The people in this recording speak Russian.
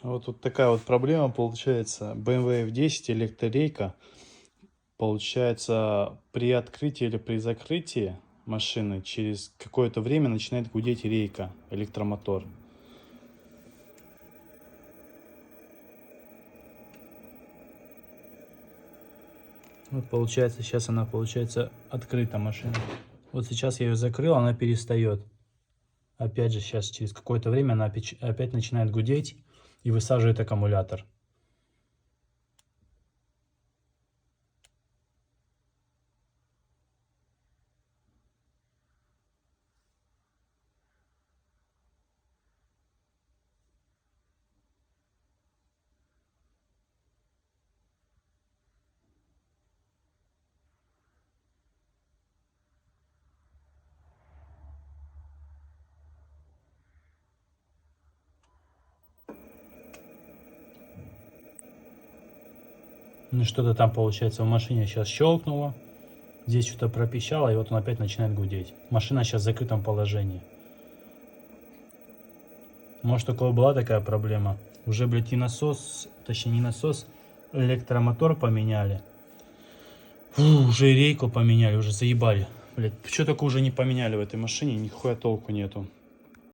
Вот тут такая вот проблема получается. BMW F10 электрорейка. Получается, при открытии или при закрытии машины через какое-то время начинает гудеть рейка, электромотор. Вот получается, сейчас она получается открыта машина. Вот сейчас я ее закрыл, она перестает. Опять же, сейчас через какое-то время она опять начинает гудеть и высаживает аккумулятор. Ну что-то там получается в машине сейчас щелкнуло. Здесь что-то пропищало, и вот он опять начинает гудеть. Машина сейчас в закрытом положении. Может, такое была такая проблема. Уже, блядь, и насос, точнее не насос, электромотор поменяли. Фу, уже и рейку поменяли, уже заебали. Блядь, что такое уже не поменяли в этой машине, нихуя толку нету.